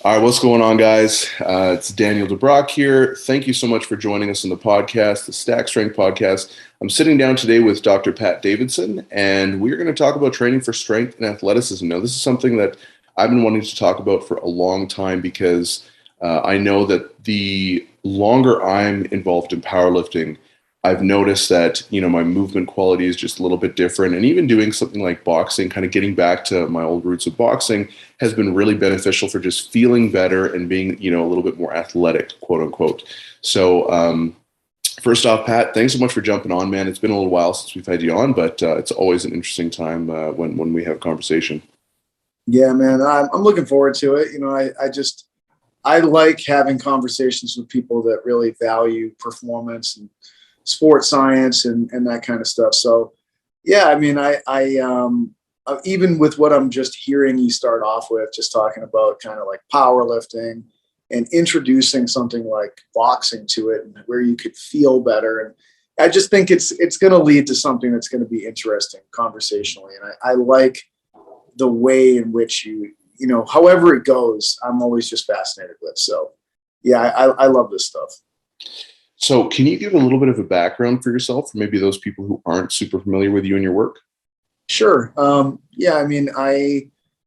All right, what's going on, guys? It's Daniel DeBrocke here. Thank you so much for joining us on the podcast, the Stack Strength Podcast. I'm sitting down today with Dr. Pat Davidson, and we're going to talk about training for strength and athleticism. Now, this is something that I've been wanting to talk about for a long time because I know that the longer I'm involved in powerlifting, I've noticed that, my movement quality is just a little bit different. And even doing something like boxing, kind of getting back to my old roots of boxing, has been really beneficial for just feeling better and being, a little bit more athletic, quote unquote. So first off, Pat, thanks so much for jumping on, man. It's been a little while since we've had you on, but it's always an interesting time when we have a conversation. Yeah, man, I'm looking forward to it. I like having conversations with people that really value performance and sports science and that kind of stuff. So, yeah, I mean, even with what I'm just hearing you start off with, just talking about kind of like powerlifting and introducing something like boxing to it and where you could feel better. And I just think it's going to lead to something that's going to be interesting conversationally. And I like the way in which however it goes, I'm always just fascinated with. So, yeah, I love this stuff. So can you give a little bit of a background for yourself, for maybe those people who aren't super familiar with you and your work? Sure. I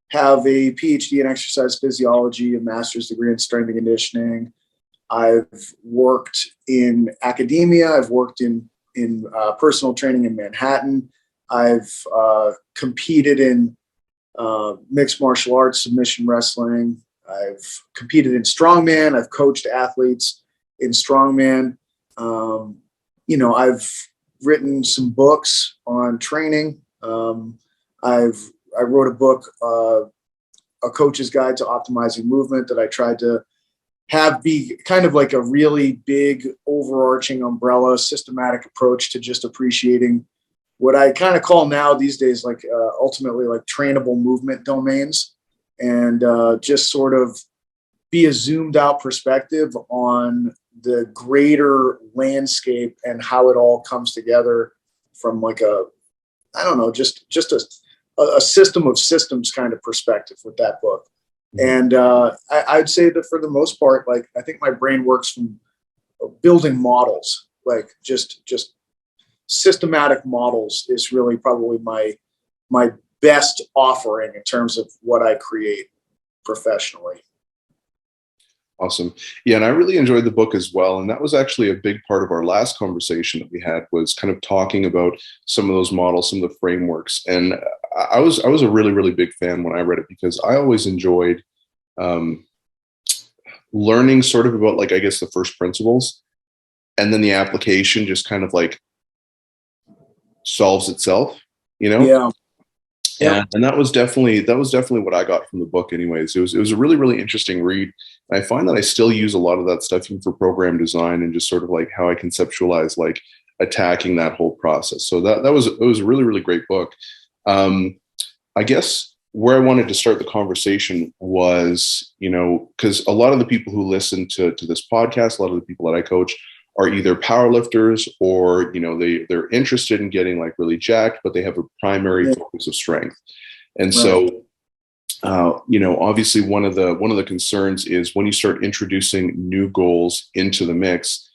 have a PhD in exercise physiology, a master's degree in strength and conditioning. I've worked in academia. I've worked in personal training in Manhattan. I've competed in mixed martial arts, submission wrestling. I've competed in strongman. I've coached athletes in strongman. I've written some books on training. I wrote a book, A Coach's Guide to Optimizing Movement, that I tried to have be kind of like a really big overarching umbrella, systematic approach to just appreciating what I kind of call now these days, like ultimately like trainable movement domains, and just sort of be a zoomed out perspective on the greater landscape and how it all comes together from like just a system of systems kind of perspective with that book. And I'd say that for the most part, like, I think my brain works from building models, like just systematic models is really probably my best offering in terms of what I create professionally. Awesome. Yeah, and I really enjoyed the book as well. And that was actually a big part of our last conversation that we had, was kind of talking about some of those models, some of the frameworks. And I was a really, really big fan when I read it, because I always enjoyed learning sort of about, like, I guess, the first principles, and then the application just kind of like solves itself, Yeah. And that was definitely what I got from the book anyways. It was a really, really interesting read. And I find that I still use a lot of that stuff even for program design, and just sort of like how I conceptualize like attacking that whole process. So it was a really, really great book. I guess where I wanted to start the conversation was, because a lot of the people who listen to this podcast, a lot of the people that I coach, are either powerlifters or, they're interested in getting like really jacked, but they have a primary focus of strength. And so, obviously one of the concerns is when you start introducing new goals into the mix,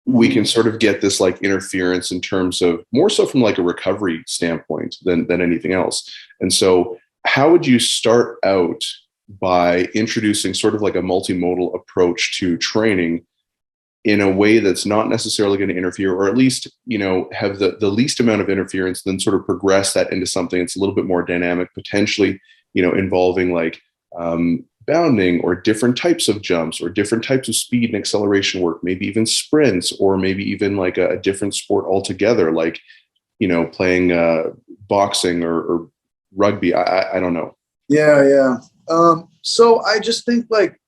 we can sort of get this like interference in terms of more so from like a recovery standpoint than anything else. And so how would you start out by introducing sort of like a multimodal approach to training in a way that's not necessarily going to interfere, or at least, have the least amount of interference, then sort of progress that into something that's a little bit more dynamic, potentially, involving like bounding or different types of jumps or different types of speed and acceleration work, maybe even sprints, or maybe even like a different sport altogether, like, playing boxing or rugby. I don't know. Yeah. So I just think, like,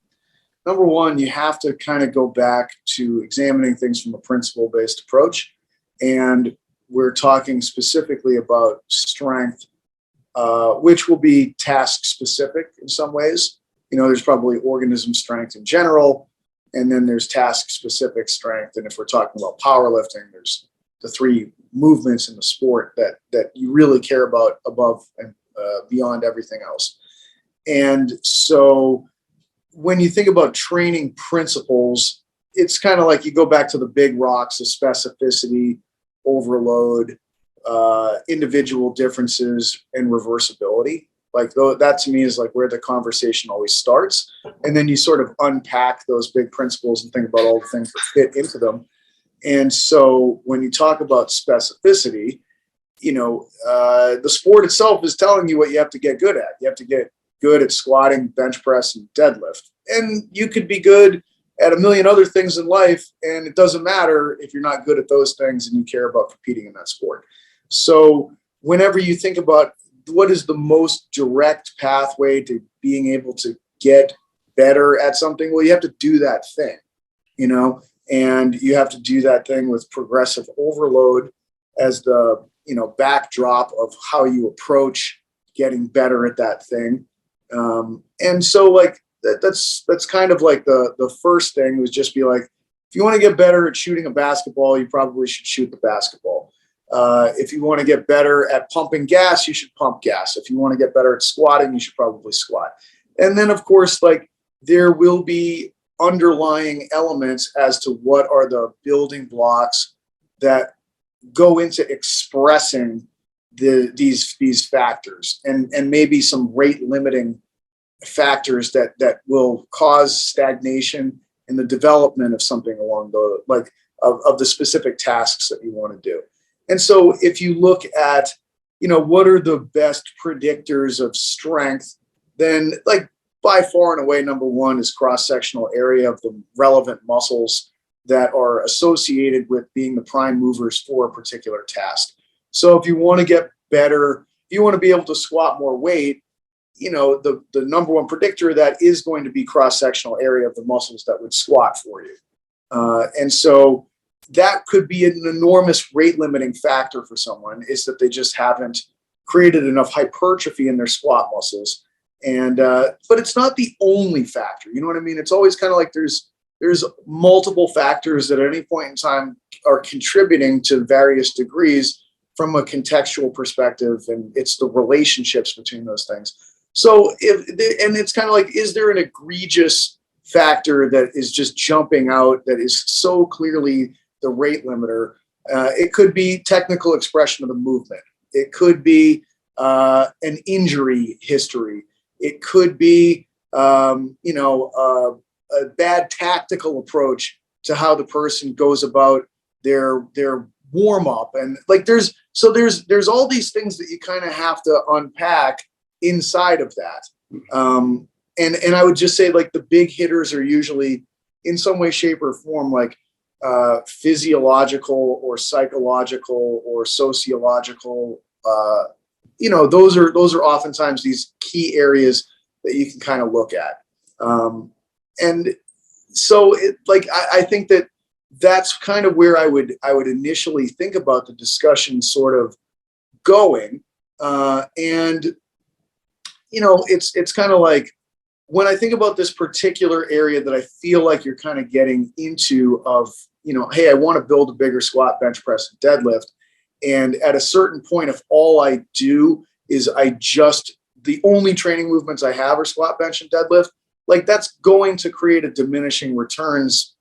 number one, you have to kind of go back to examining things from a principle-based approach. And we're talking specifically about strength, which will be task-specific in some ways. There's probably organism strength in general, and then there's task-specific strength. And if we're talking about powerlifting, there's the three movements in the sport that you really care about above and beyond everything else. And so when you think about training principles, it's kind of like you go back to the big rocks of specificity, overload, individual differences, and reversibility. Like that to me is like where the conversation always starts. And then you sort of unpack those big principles and think about all the things that fit into them. And so when you talk about specificity, the sport itself is telling you what you have to get good at. You have to get good at squatting, bench press, and deadlift. And you could be good at a million other things in life, and it doesn't matter if you're not good at those things and you care about competing in that sport. So whenever you think about what is the most direct pathway to being able to get better at something, well, you have to do that thing, and you have to do that thing with progressive overload as the backdrop of how you approach getting better at that thing. And so like that's kind of like the first thing was just be like, if you want to get better at shooting a basketball, you probably should shoot the basketball. If you want to get better at pumping gas, you should pump gas. If you want to get better at squatting, you should probably squat. And then of course, like there will be underlying elements as to what are the building blocks that go into expressing these factors, and maybe some rate limiting factors that will cause stagnation in the development of something along the like of the specific tasks that you want to do. And so if you look at what are the best predictors of strength, then like by far and away number one is cross-sectional area of the relevant muscles that are associated with being the prime movers for a particular task. So if you want to get better, if you want to be able to squat more weight, the number one predictor of that is going to be cross-sectional area of the muscles that would squat for you. And so that could be an enormous rate limiting factor for someone, is that they just haven't created enough hypertrophy in their squat muscles. And but it's not the only factor. You know what I mean? It's always kind of like there's multiple factors that at any point in time are contributing to various degrees from a contextual perspective, and it's the relationships between those things. So and it's kind of like, is there an egregious factor that is just jumping out that is so clearly the rate limiter? It could be technical expression of the movement. It could be an injury history. It could be a bad tactical approach to how the person goes about their warm up, and like there's all these things that you kind of have to unpack inside of that. And I would just say like the big hitters are usually in some way, shape, or form like physiological or psychological or sociological. Those are oftentimes these key areas that you can kind of look at. And so I think that's kind of where I would initially think about the discussion sort of going. And it's kind of like when I think about this particular area that I feel like you're kind of getting into of, hey, I want to build a bigger squat, bench press, and deadlift. And at a certain point, if all I do is the only training movements I have are squat, bench, and deadlift, like that's going to create a diminishing returns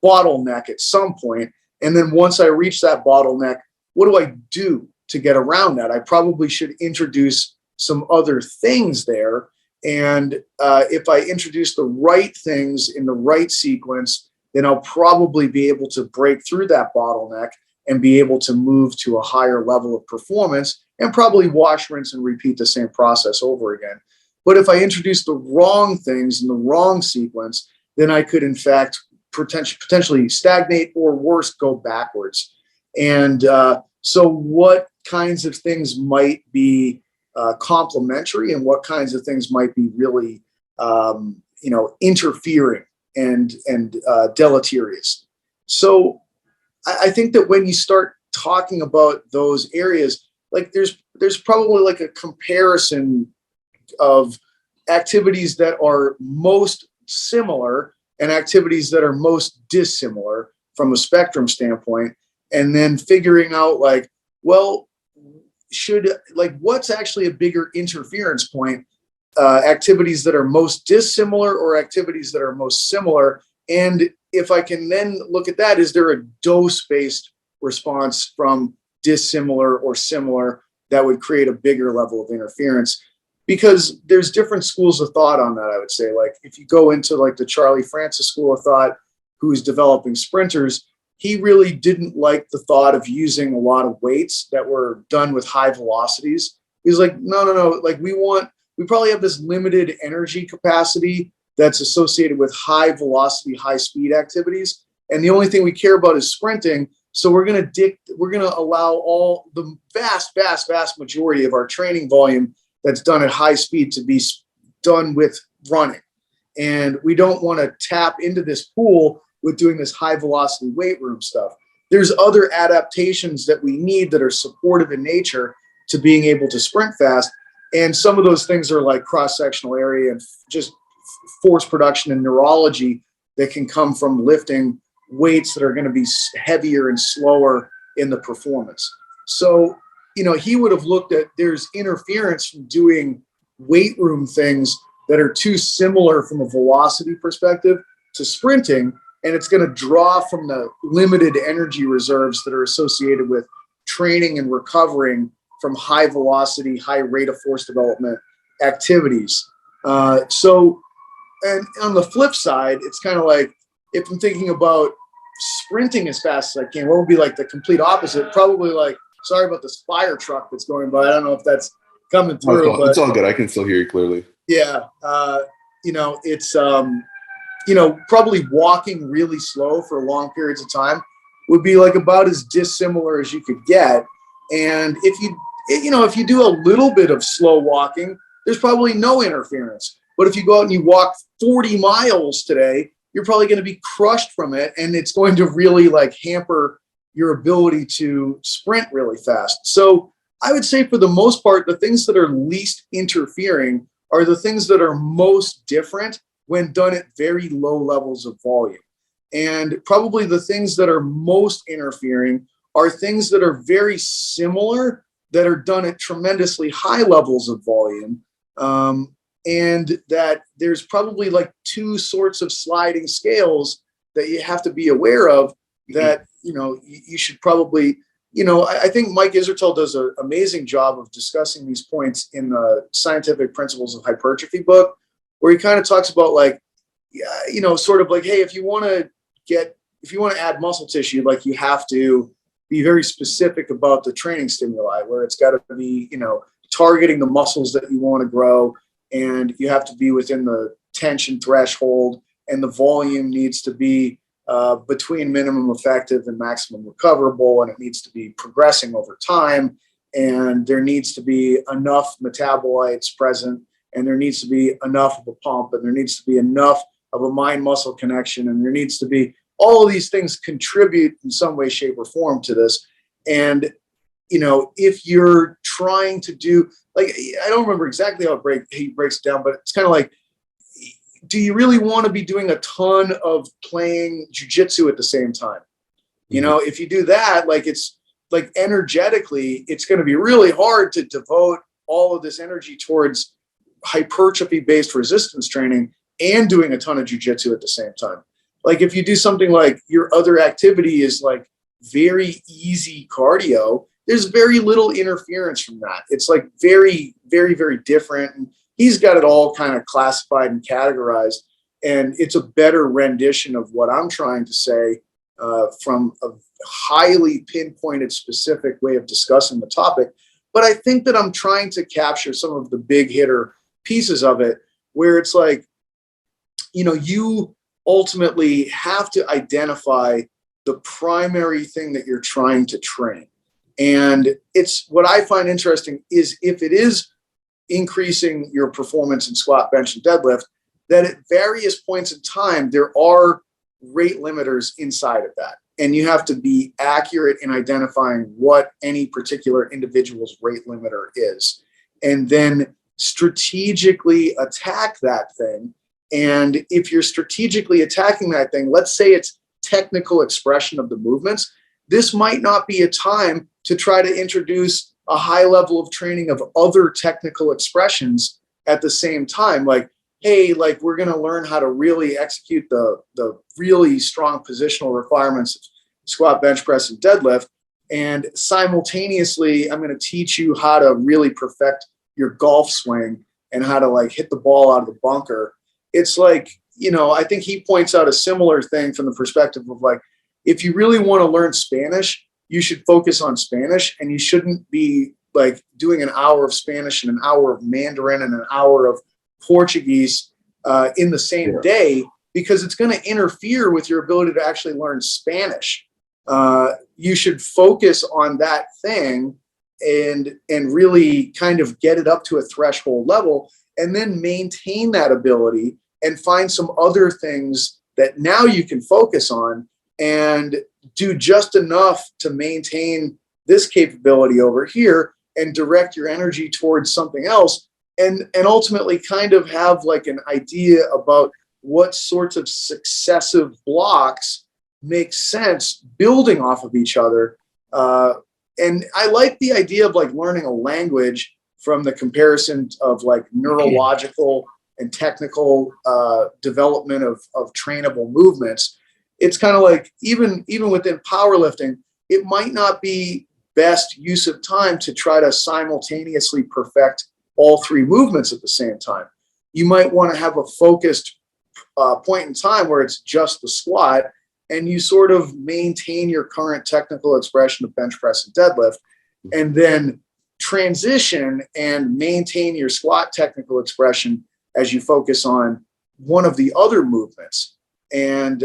bottleneck at some point. And then once I reach that bottleneck, what do I do to get around that? I probably should introduce some other things there. And if I introduce the right things in the right sequence, then I'll probably be able to break through that bottleneck and be able to move to a higher level of performance and probably wash, rinse, and repeat the same process over again. But if I introduce the wrong things in the wrong sequence, then I could, in fact, potentially stagnate or worse, go backwards. And so what kinds of things might be complementary and what kinds of things might be really, interfering and deleterious. So I think that when you start talking about those areas, like there's probably like a comparison of activities that are most similar and activities that are most dissimilar from a spectrum standpoint, and then figuring out like, well, what's actually a bigger interference point activities that are most dissimilar or activities that are most similar. And if I can then look at that, is there a dose-based response from dissimilar or similar that would create a bigger level of interference? Because there's different schools of thought on that, I would say. Like if you go into like the Charlie Francis school of thought, who's developing sprinters, he really didn't like the thought of using a lot of weights that were done with high velocities. He's like, no. Like we probably have this limited energy capacity that's associated with high velocity, high speed activities. And the only thing we care about is sprinting. So we're going to allow all the vast majority of our training volume that's done at high speed to be done with running. And we don't want to tap into this pool with doing this high velocity weight room stuff. There's other adaptations that we need that are supportive in nature to being able to sprint fast. And some of those things are like cross-sectional area and just force production and neurology that can come from lifting weights that are going to be heavier and slower in the performance. So, he would have looked at there's interference from doing weight room things that are too similar from a velocity perspective to sprinting. And it's going to draw from the limited energy reserves that are associated with training and recovering from high velocity, high rate of force development activities. And on the flip side, it's kind of like, if I'm thinking about sprinting as fast as I can, what would be like the complete opposite? Probably like, sorry about this fire truck that's going by. I don't know if that's coming through. It's all good. I can still hear you clearly. Yeah. It's, probably walking really slow for long periods of time would be like about as dissimilar as you could get. And if you do a little bit of slow walking, there's probably no interference. But if you go out and you walk 40 miles today, you're probably going to be crushed from it. And it's going to really like hamper your ability to sprint really fast. So I would say for the most part, the things that are least interfering are the things that are most different when done at very low levels of volume. And probably the things that are most interfering are things that are very similar that are done at tremendously high levels of volume. And that there's probably like two sorts of sliding scales that you have to be aware of that, you should probably, I think Mike Isertel does an amazing job of discussing these points in the Scientific Principles of Hypertrophy book, where he kind of talks about like, sort of like, hey, if you want to add muscle tissue, like you have to be very specific about the training stimuli, where it's got to be, targeting the muscles that you want to grow, and you have to be within the tension threshold, and the volume needs to be between minimum effective and maximum recoverable, and it needs to be progressing over time, and there needs to be enough metabolites present, and there needs to be enough of a pump, and there needs to be enough of a mind-muscle connection, and there needs to be all of these things contribute in some way, shape, or form to this. And if you're trying to do, like, I don't remember exactly how he breaks it down, but it's kind of like, do you really want to be doing a ton of playing jujitsu at the same time? If you do that, like, it's like energetically, it's going to be really hard to devote all of this energy towards hypertrophy-based resistance training and doing a ton of jujitsu at the same time. Like if you do something like your other activity is like very easy cardio, there's very little interference from that. It's like very, very, very different. And he's got it all kind of classified and categorized. And it's a better rendition of what I'm trying to say from a highly pinpointed, specific way of discussing the topic. But I think that I'm trying to capture some of the big hitter pieces of it, where it's like, you ultimately have to identify the primary thing that you're trying to train. And it's what I find interesting is if it is increasing your performance in squat, bench, and deadlift, that at various points in time, there are rate limiters inside of that. And you have to be accurate in identifying what any particular individual's rate limiter is. And then strategically attack that thing. And if you're strategically attacking that thing, let's say it's technical expression of the movements, this might not be a time to try to introduce a high level of training of other technical expressions at the same time. Like, hey, like we're going to learn how to really execute the really strong positional requirements of squat, bench press, and deadlift. And simultaneously, I'm going to teach you how to really perfect your golf swing and how to like hit the ball out of the bunker. It's like, I think he points out a similar thing from the perspective of like, if you really want to learn Spanish, you should focus on Spanish, and you shouldn't be like doing an hour of Spanish and an hour of Mandarin and an hour of Portuguese in the same day, because it's going to interfere with your ability to actually learn Spanish. You should focus on that thing and really kind of get it up to a threshold level, and then maintain that ability and find some other things that now you can focus on and do just enough to maintain this capability over here and direct your energy towards something else, and ultimately kind of have like an idea about what sorts of successive blocks make sense building off of each other. And I like the idea of like learning a language from the comparison of like neurological and technical development of trainable movements. It's kind of like even within powerlifting, it might not be best use of time to try to simultaneously perfect all three movements at the same time. You might want to have a focused point in time where it's just the squat, and you sort of maintain your current technical expression of bench press and deadlift, and then transition and maintain your squat technical expression as you focus on one of the other movements. And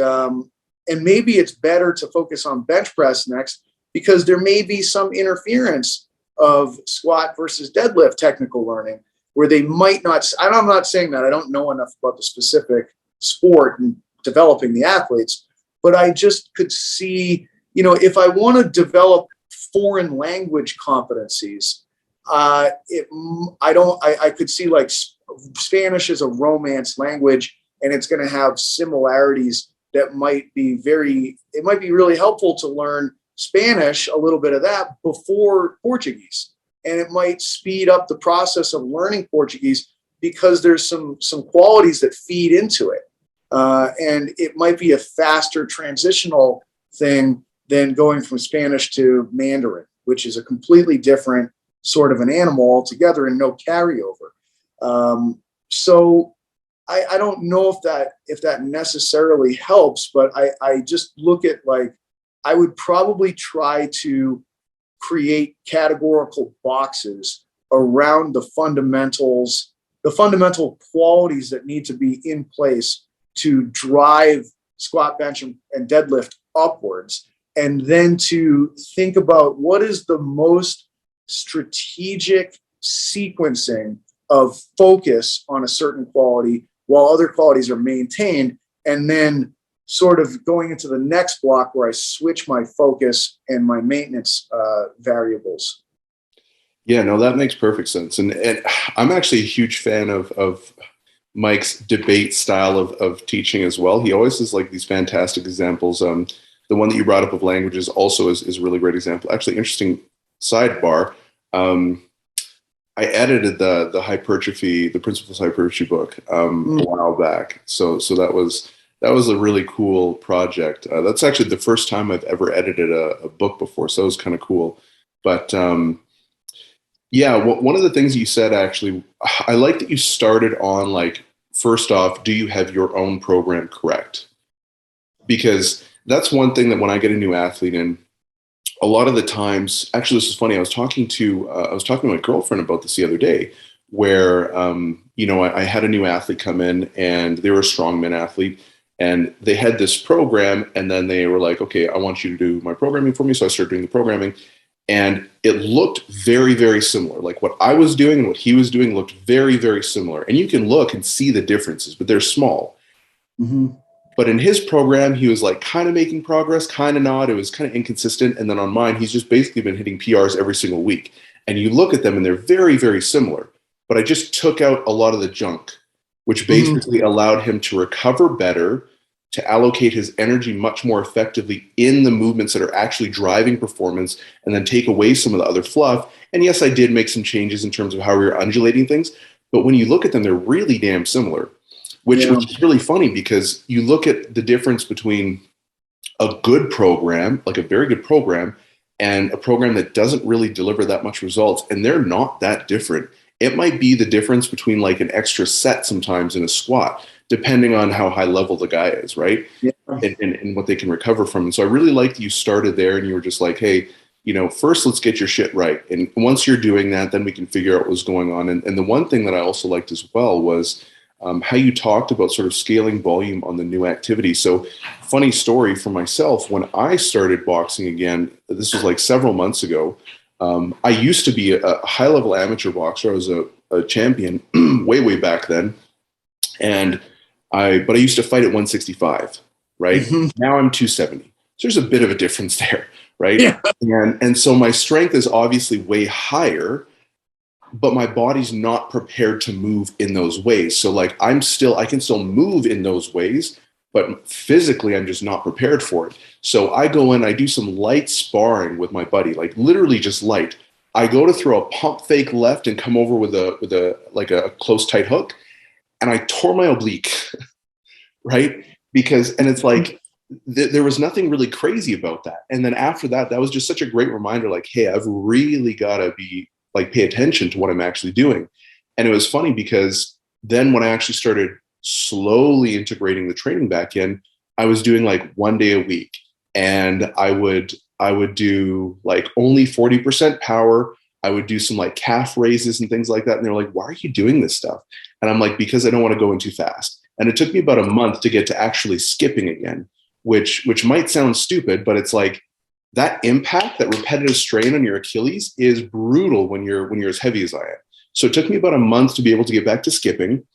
maybe it's better to focus on bench press next, because there may be some interference of squat versus deadlift technical learning where they might not. I'm not saying that I don't know enough about the specific sport and developing the athletes, but I just could see, if I want to develop foreign language competencies, I could see like Spanish is a Romance language, and it's going to have similarities that might be really helpful to learn Spanish, a little bit of that before Portuguese. And it might speed up the process of learning Portuguese because there's some qualities that feed into it. And it might be a faster transitional thing than going from Spanish to Mandarin, which is a completely different sort of an animal altogether and no carryover. So I don't know if that necessarily helps, but I just look at like, I would probably try to create categorical boxes around the fundamentals, the fundamental qualities that need to be in place to drive squat, bench, and deadlift upwards, and then to think about what is the most strategic sequencing of focus on a certain quality while other qualities are maintained, and then sort of going into the next block where I switch my focus and my maintenance variables. Yeah, no, that makes perfect sense. And I'm actually a huge fan of Mike's debate style of teaching as well. He always has like these fantastic examples. The one that you brought up of languages also is a really great example. Actually, interesting sidebar. I edited the hypertrophy, the Principles of Hypertrophy book a while back. So that was a really cool project. That's actually the first time I've ever edited a book before, so it was kind of cool. But yeah, one of the things you said, actually, I like that you started on like, first off, do you have your own program correct? Because that's one thing that when I get a new athlete in, a lot of the times, actually, this is funny. I was talking to my girlfriend about this the other day, where I had a new athlete come in, and they were a strongman athlete, and they had this program, and then they were like, "Okay, I want you to do my programming for me." So I started doing the programming, and it looked very, very similar. Like what I was doing and what he was doing looked very, very similar, and you can look and see the differences, but they're small. Mm-hmm. But in his program, he was like kind of making progress, kind of not. It was kind of inconsistent. And then on mine, he's just basically been hitting PRs every single week. And you look at them and they're very, very similar. But I just took out a lot of the junk, which basically allowed him to recover better, to allocate his energy much more effectively in the movements that are actually driving performance, and then take away some of the other fluff. And yes, I did make some changes in terms of how we were undulating things, But when you look at them, they're really damn similar, Yeah. which is really funny because you look at the difference between a good program, like a very good program, and a program that doesn't really deliver that much results, and they're not that different. It might be the difference between like an extra set sometimes in a squat, depending on how high level the guy is, right? Yeah. And what they can recover from. And so I really liked you started there and you were just like, hey, first let's get your shit right. And once you're doing that, then we can figure out what's going on. And the one thing that I also liked as well was how you talked about sort of scaling volume on the new activity. So, funny story for myself, when I started boxing again, this was like several months ago. I used to be a high level amateur boxer. I was a champion way, way back then. But I used to fight at 165, right? Mm-hmm. Now I'm 270. So there's a bit of a difference there, right? Yeah. And so my strength is obviously way higher, but my body's not prepared to move in those ways. So like I can still move in those ways, but physically I'm just not prepared for it. So I go in, I do some light sparring with my buddy, like literally just light. I go to throw a pump fake left and come over with a close tight hook, and I tore my oblique, right? And it's like there was nothing really crazy about that. And then after that, that was just such a great reminder, like, hey, I've really got to be like pay attention to what I'm actually doing. And it was funny because then when I actually started slowly integrating the training back in, I was doing like 1 day a week, and I would do like only 40% power. I would do some like calf raises and things like that. And they're like, why are you doing this stuff? And I'm like, because I don't want to go in too fast. And it took me about a month to get to actually skipping again, which might sound stupid, but it's like that impact, that repetitive strain on your Achilles is brutal when you're as heavy as I am. So it took me about a month to be able to get back to skipping.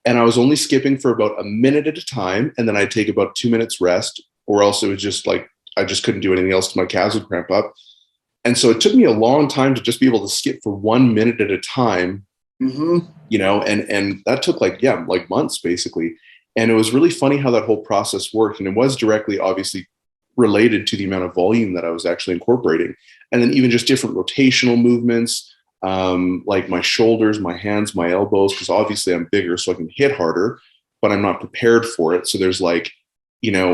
And I was only skipping for about a minute at a time. And then I'd take about 2 minutes rest, or else it was just like, I just couldn't do anything else till my calves would cramp up. And so it took me a long time to just be able to skip for 1 minute at a time, Mm-hmm. and that took like months basically. And it was really funny how that whole process worked. And it was directly, obviously, related to the amount of volume that I was actually incorporating. And then even just different rotational movements, like my shoulders, my hands, my elbows, because obviously I'm bigger, so I can hit harder, but I'm not prepared for it. So there's like,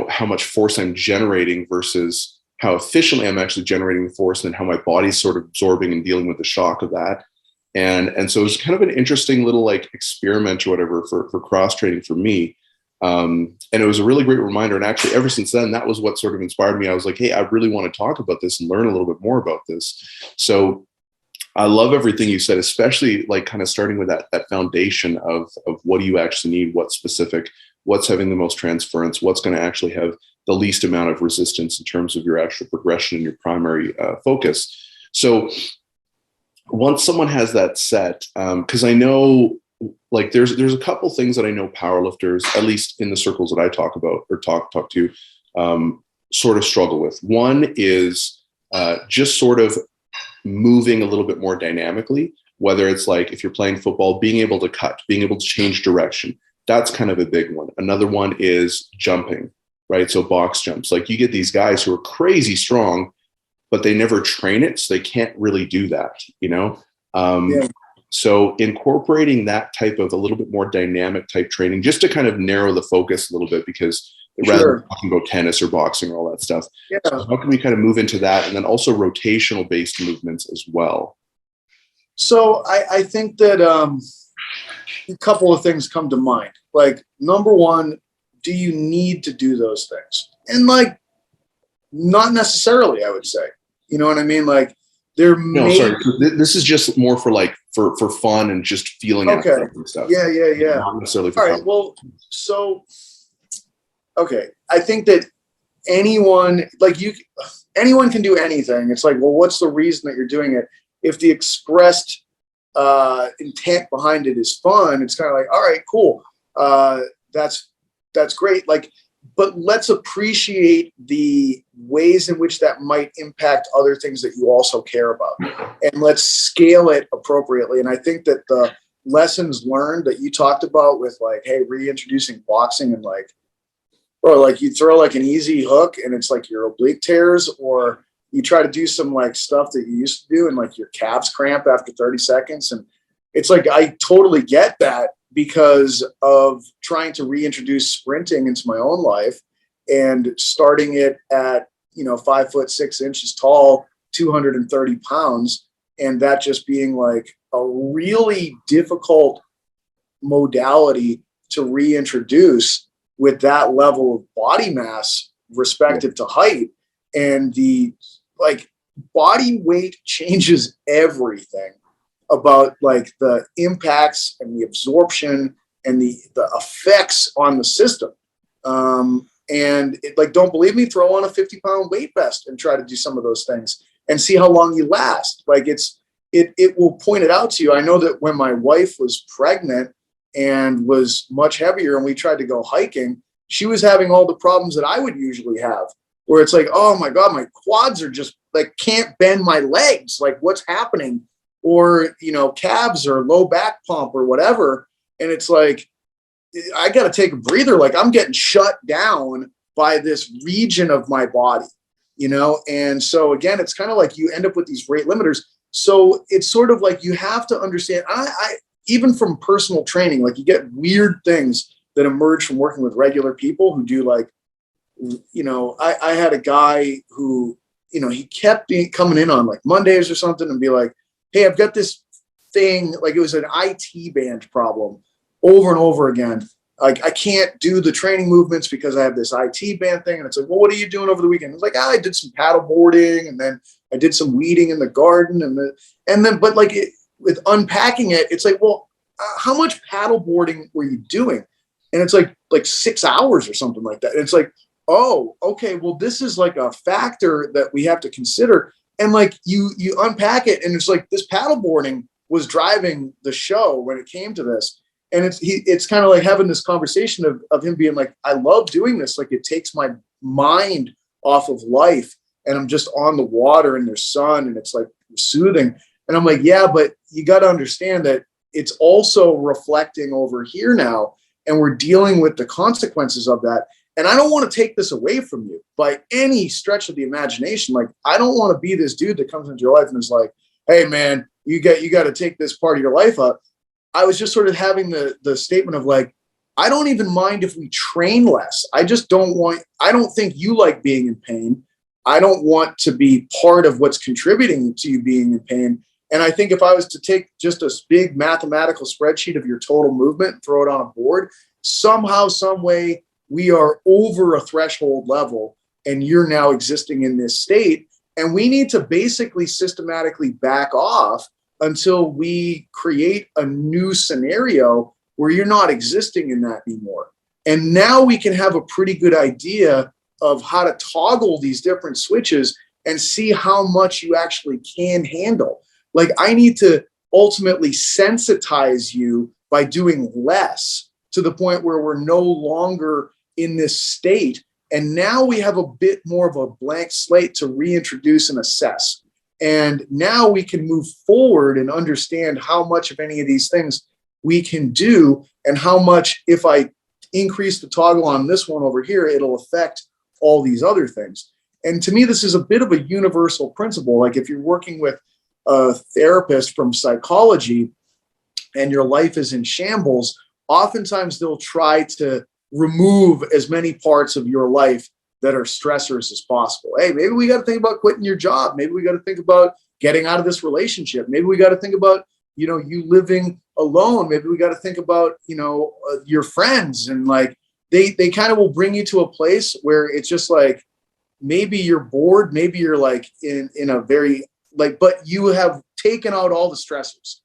how much force I'm generating versus how efficiently I'm actually generating the force, and then how my body's sort of absorbing and dealing with the shock of that. And so it was kind of an interesting little like experiment or whatever for cross training for me. And it was a really great reminder. And actually, ever since then, that was what sort of inspired me. I was like, hey, I really want to talk about this and learn a little bit more about this. So I love everything you said, especially like kind of starting with that foundation of what do you actually need, what's having the most transference, what's going to actually have the least amount of resistance in terms of your actual progression and your primary focus. So once someone has that set, because I know like there's a couple things that I know powerlifters, at least in the circles that I talk about or talk to, sort of struggle with. One is just sort of moving a little bit more dynamically, whether it's like if you're playing football, being able to cut, being able to change direction. That's kind of a big one. Another one is jumping, right? So box jumps. Like you get these guys who are crazy strong, but they never train it, so they can't really do that, Yeah. So incorporating that type of a little bit more dynamic type training, just to kind of narrow the focus a little bit, because rather than talking about tennis or boxing or all that stuff. Yeah. So how can we kind of move into that, and then also rotational based movements as well? So I think that a couple of things come to mind. Like, number one, do you need to do those things? And like, not necessarily, I would say. You know what I mean? Like, Sorry. This is just more for like for fun and just feeling okay. and stuff. Yeah. Not necessarily for all right. Well, so okay. I think that anyone can do anything. It's like, well, what's the reason that you're doing it? If the expressed intent behind it is fun, it's kind of like, all right, cool. That's great. Like, but let's appreciate the ways in which that might impact other things that you also care about, and let's scale it appropriately. And I think that the lessons learned that you talked about with like, hey, reintroducing boxing, and like, or like you throw like an easy hook and it's like your oblique tears, or you try to do some like stuff that you used to do and like your calves cramp after 30 seconds. And it's like I totally get that because of trying to reintroduce sprinting into my own life and starting it at, 5'6" tall, 230 pounds, and that just being like a really difficult modality to reintroduce with that level of body mass respective to height. And the like body weight changes everything about like the impacts and the absorption and the effects on the system. And like, don't believe me, throw on a 50-pound weight vest and try to do some of those things and see how long you last. Like it will point it out to you. I know that when my wife was pregnant and was much heavier and we tried to go hiking, she was having all the problems that I would usually have, where it's like, oh my God, my quads are just like, can't bend my legs. Like what's happening? Or, calves or low back pump or whatever. And it's like, I got to take a breather. Like I'm getting shut down by this region of my body, And so again, it's kind of like you end up with these rate limiters. So it's sort of like you have to understand, I even from personal training, like you get weird things that emerge from working with regular people who do like, I had a guy who, he kept coming in on like Mondays or something and be like, hey, I've got this thing, like it was an IT band problem over and over again. Like I can't do the training movements because I have this IT band thing. And it's like, well, what are you doing over the weekend? It's like, I did some paddle boarding and then I did some weeding in the garden but like with unpacking it, it's like, well, how much paddle boarding were you doing? And it's like 6 hours or something like that. And it's like, oh, okay, well, this is like a factor that we have to consider. And like you unpack it and it's like this paddleboarding was driving the show when it came to this. And it's kind of like having this conversation of him being like, I love doing this. Like it takes my mind off of life and I'm just on the water and there's sun and it's like soothing. And I'm like, yeah, but you got to understand that it's also reflecting over here now. And we're dealing with the consequences of that. And I don't want to take this away from you by any stretch of the imagination. Like, I don't want to be this dude that comes into your life and is like, hey, man, you got to take this part of your life up. I was just sort of having the statement of like, I don't even mind if we train less. I don't think you like being in pain. I don't want to be part of what's contributing to you being in pain. And I think if I was to take just a big mathematical spreadsheet of your total movement and throw it on a board, somehow, some way, we are over a threshold level and you're now existing in this state. And we need to basically systematically back off until we create a new scenario where you're not existing in that anymore. And now we can have a pretty good idea of how to toggle these different switches and see how much you actually can handle. Like I need to ultimately sensitize you by doing less to the point where we're no longer in this state. And now we have a bit more of a blank slate to reintroduce and assess. And now we can move forward and understand how much of any of these things we can do and how much, if I increase the toggle on this one over here, it'll affect all these other things. And to me, this is a bit of a universal principle. Like if you're working with a therapist from psychology and your life is in shambles, oftentimes they'll try to remove as many parts of your life that are stressors as possible. Hey, maybe we got to think about quitting your job. Maybe we got to think about getting out of this relationship. Maybe we got to think about, you living alone. Maybe we got to think about, your friends. And like, they kind of will bring you to a place where it's just like, maybe you're bored. Maybe you're like in a very but you have taken out all the stressors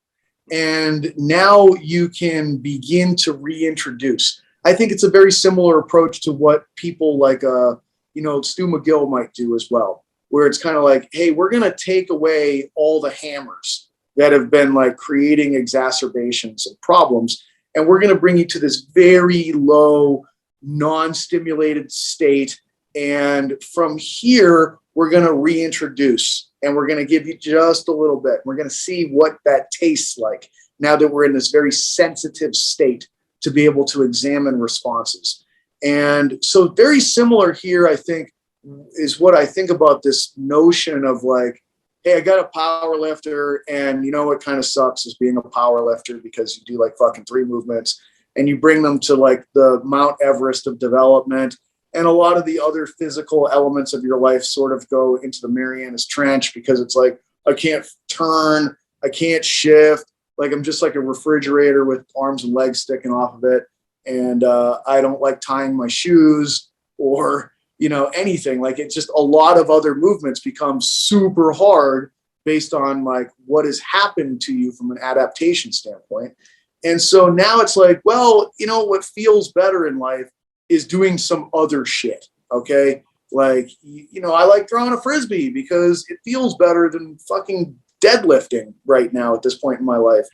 and now you can begin to reintroduce. I think it's a very similar approach to what people like, Stu McGill might do as well, where it's kind of like, hey, we're going to take away all the hammers that have been like creating exacerbations and problems. And we're going to bring you to this very low, non-stimulated state. And from here, we're going to reintroduce and we're going to give you just a little bit. We're going to see what that tastes like now that we're in this very sensitive state to be able to examine responses. And so very similar here, I think, is what I think about this notion of like, hey, I got a power lifter, and you know what kind of sucks is being a power lifter because you do like fucking 3 movements and you bring them to like the Mount Everest of development. And a lot of the other physical elements of your life sort of go into the Marianas Trench because it's like, I can't turn, I can't shift. Like I'm just like a refrigerator with arms and legs sticking off of it. And I don't like tying my shoes or, you know, anything. Like it's just a lot of other movements become super hard based on like what has happened to you from an adaptation standpoint. And so now it's like, well, you know, what feels better in life is doing some other shit. Okay. Like, you know, I like throwing a Frisbee because it feels better than fucking deadlifting right now at this point in my life.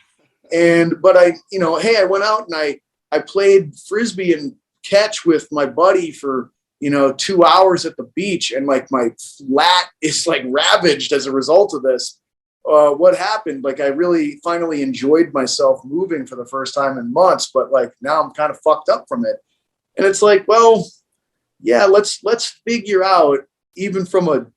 But I, you know, hey, I went out and I played Frisbee and catch with my buddy for, you know, 2 hours at the beach, and like my flat is like ravaged as a result of this. What happened? Like I really finally enjoyed myself moving for the first time in months, but like now I'm kind of fucked up from it. And it's like, well, yeah, let's figure out, even from a,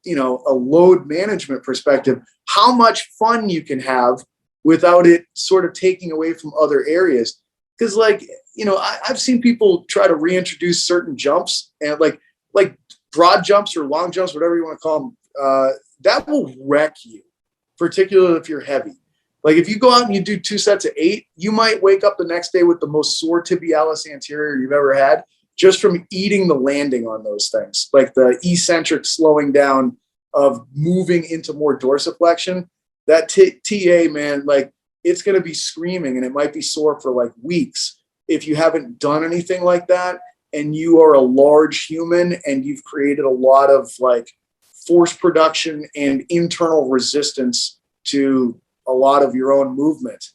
you know, a load management perspective, how much fun you can have without it sort of taking away from other areas. Because like, you know, I've seen people try to reintroduce certain jumps, and like broad jumps or long jumps, whatever you want to call them, that will wreck you, particularly if you're heavy. Like if you go out and you do 2 sets of 8, you might wake up the next day with the most sore tibialis anterior you've ever had just from eating the landing on those things. Like the eccentric slowing down of moving into more dorsiflexion, that TA, man, like it's going to be screaming, and it might be sore for like weeks if you haven't done anything like that. And you are a large human and you've created a lot of like force production and internal resistance to a lot of your own movement.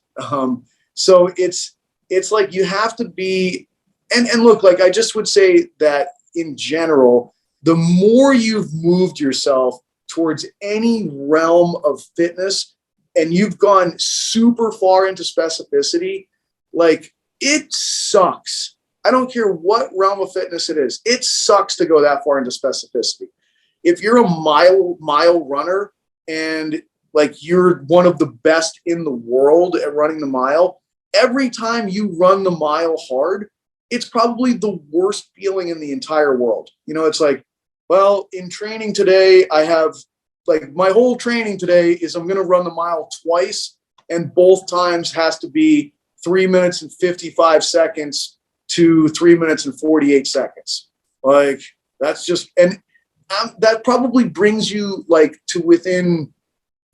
So it's like you have to be, and look, like I just would say that in general, the more you've moved yourself towards any realm of fitness and you've gone super far into specificity, like it sucks. I don't care what realm of fitness it is. It sucks to go that far into specificity. If you're a mile runner and like you're one of the best in the world at running the mile, every time you run the mile hard, it's probably the worst feeling in the entire world. You know, it's like, well, in training today, I have like my whole training today is I'm going to run the mile twice, and both times has to be 3 minutes and 55 seconds to 3 minutes and 48 seconds. Like that's just, and that probably brings you like to within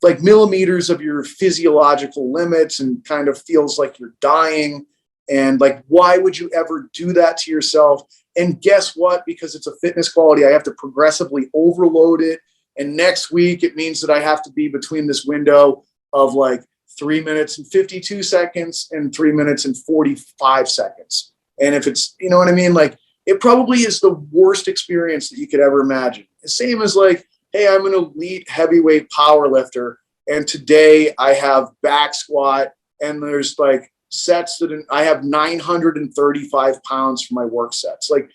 like millimeters of your physiological limits and kind of feels like you're dying. And like, why would you ever do that to yourself? And guess what? Because it's a fitness quality, I have to progressively overload it. And next week, it means that I have to be between this window of like 3 minutes and 52 seconds and 3 minutes and 45 seconds. And if it's, you know what I mean? Like it probably is the worst experience that you could ever imagine. The same as like, hey, I'm an elite heavyweight power lifter, and today I have back squat, and there's like sets that I have 935 pounds for my work sets. Like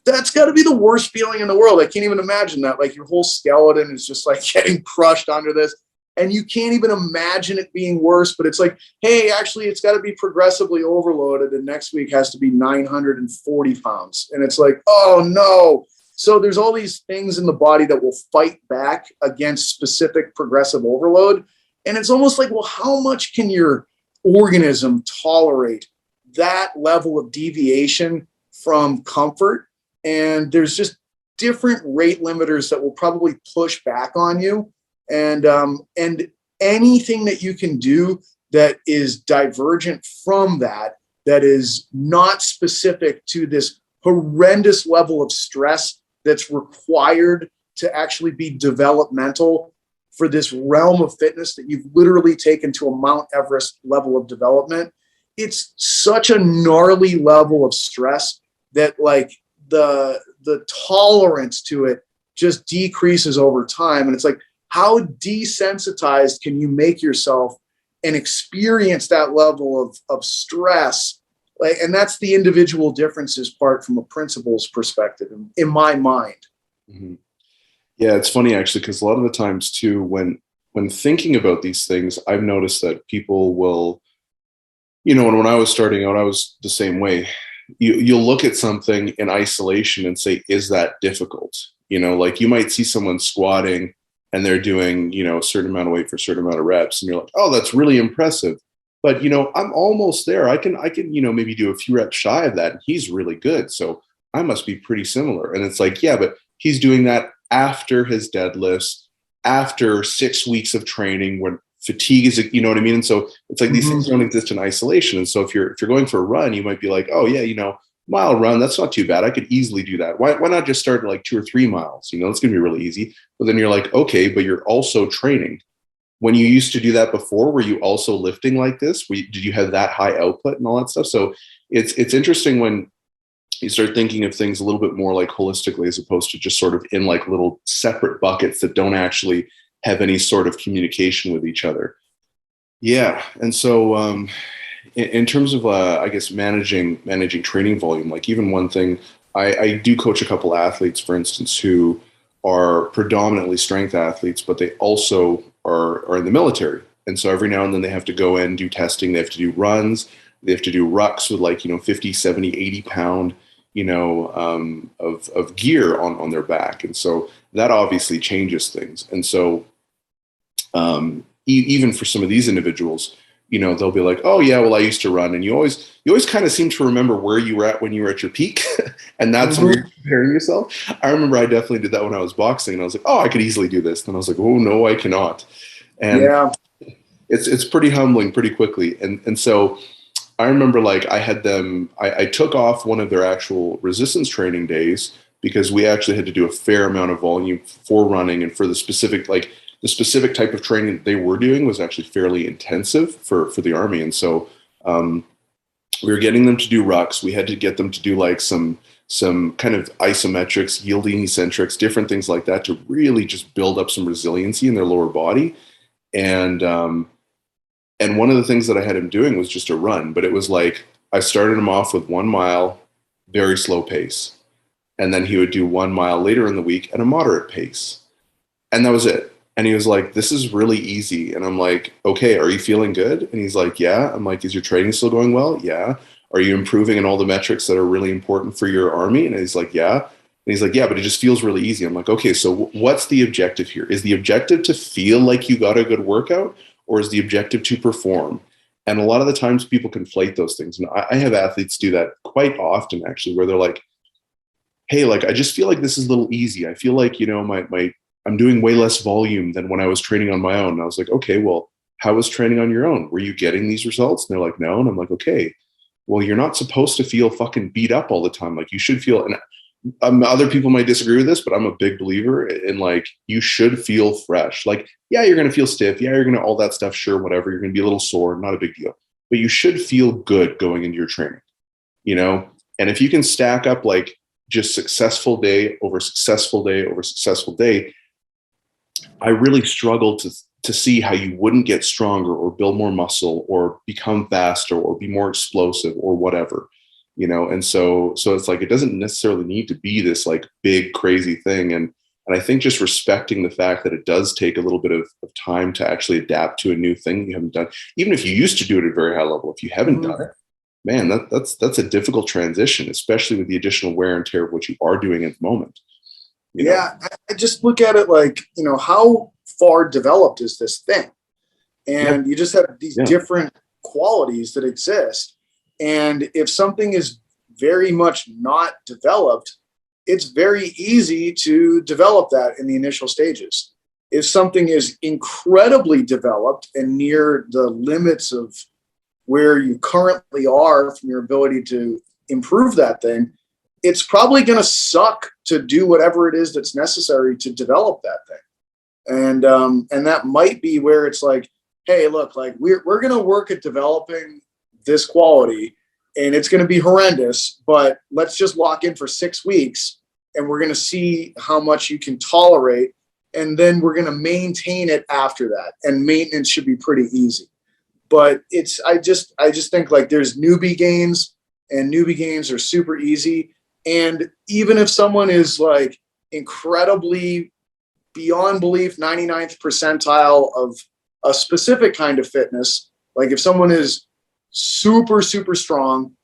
that's got to be the worst feeling in the world. I can't even imagine that. Like your whole skeleton is just like getting crushed under this, and you can't even imagine it being worse. But it's like, hey, actually, it's got to be progressively overloaded, and next week has to be 940 pounds. And it's like, oh no. So there's all these things in the body that will fight back against specific progressive overload. And it's almost like, well, how much can your organism tolerate that level of deviation from comfort? And there's just different rate limiters that will probably push back on you. And anything that you can do that is divergent from that, that is not specific to this horrendous level of stress that's required to actually be developmental for this realm of fitness that you've literally taken to a Mount Everest level of development. It's such a gnarly level of stress that like the tolerance to it just decreases over time. And it's like, how desensitized can you make yourself and experience that level of stress? Like, and that's the individual differences part from a principles perspective in my mind. Mm-hmm. Yeah, it's funny actually, because a lot of the times too, when thinking about these things, I've noticed that people will, and when I was starting out, I was the same way. You'll look at something in isolation and say, is that difficult? Like you might see someone squatting and they're doing, a certain amount of weight for a certain amount of reps, and you're like, oh, that's really impressive. But I'm almost there. I can, maybe do a few reps shy of that. And he's really good. So I must be pretty similar. And it's like, yeah, but he's doing that after his deadlifts, after 6 weeks of training when fatigue is, you know what I mean? And so it's like these things Mm-hmm. don't exist in isolation. And so if you're going for a run, you might be like, oh yeah, mile run, that's not too bad. I could easily do that. Why not just start at like 2 or 3 miles? It's going to be really easy. But then you're like, okay, but you're also training. When you used to do that before, were you also lifting like this? Did you have that high output and all that stuff? So it's interesting when you start thinking of things a little bit more like holistically, as opposed to just sort of in like little separate buckets that don't actually have any sort of communication with each other. Yeah. And so in terms of I guess managing training volume, like even one thing, I do coach a couple athletes, for instance, who are predominantly strength athletes, but they also are in the military. And so every now and then they have to go in, do testing, they have to do runs, they have to do rucks with like, 50, 70, 80 pound, of gear on their back. And so that obviously changes things. And so even for some of these individuals, they'll be like, oh yeah, well, I used to run. And you always kind of seem to remember where you were at when you were at your peak. And that's when you're Mm-hmm. comparing yourself. I remember I definitely did that when I was boxing, and I was like, oh, I could easily do this. And I was like, oh no, I cannot. And Yeah. it's pretty humbling pretty quickly. And so I remember like I took off one of their actual resistance training days because we actually had to do a fair amount of volume for running, and for the specific type of training that they were doing was actually fairly intensive for the Army. And so we were getting them to do rucks. We had to get them to do like some kind of isometrics, yielding eccentrics, different things like that to really just build up some resiliency in their lower body. And one of the things that I had him doing was just a run, but it was like I started him off with 1 mile, very slow pace. And then he would do 1 mile later in the week at a moderate pace. And that was it. And he was like, this is really easy. And I'm like, okay, are you feeling good? And he's like, yeah. I'm like, is your training still going well? Yeah. Are you improving in all the metrics that are really important for your Army? And he's like, yeah. And he's like, yeah, but it just feels really easy. I'm like, okay, so what's the objective here? Is the objective to feel like you got a good workout, or is the objective to perform? And a lot of the times people conflate those things. And I have athletes do that quite often, actually, where they're like, hey, like, I just feel like this is a little easy. I feel like, my I'm doing way less volume than when I was training on my own. And I was like, okay, well, how was training on your own? Were you getting these results? And they're like, no. And I'm like, okay, well, you're not supposed to feel fucking beat up all the time. Like you should feel, and other people might disagree with this, but I'm a big believer in like, you should feel fresh. Like, yeah, you're going to feel stiff. Yeah, you're going to all that stuff. Sure, whatever. You're going to be a little sore. Not a big deal. But you should feel good going into your training, you know? And if you can stack up like just successful day over successful day over successful day, I really struggled to see how you wouldn't get stronger or build more muscle or become faster or be more explosive or whatever, and so it's like it doesn't necessarily need to be this like big crazy thing. And I think just respecting the fact that it does take a little bit of time to actually adapt to a new thing you haven't done, even if you used to do it at a very high level. If you haven't Mm-hmm. done it, man, that's a difficult transition, especially with the additional wear and tear of what you are doing at the moment, you know. Yeah, I just look at it like, how far developed is this thing? Yeah, And you just have these yeah. different qualities that exist. And if something is very much not developed, it's very easy to develop that in the initial stages. If something is incredibly developed and near the limits of where you currently are from your ability to improve that thing, it's probably going to suck to do whatever it is that's necessary to develop that thing. And that might be where it's like, hey, look, like we're going to work at developing this quality, and it's going to be horrendous, but let's just lock in for 6 weeks, and we're going to see how much you can tolerate, and then we're going to maintain it after that. And maintenance should be pretty easy. But I just think like there's newbie gains, and newbie gains are super easy. And even if someone is like incredibly beyond belief 99th percentile of a specific kind of fitness. Like if someone is super, super strong,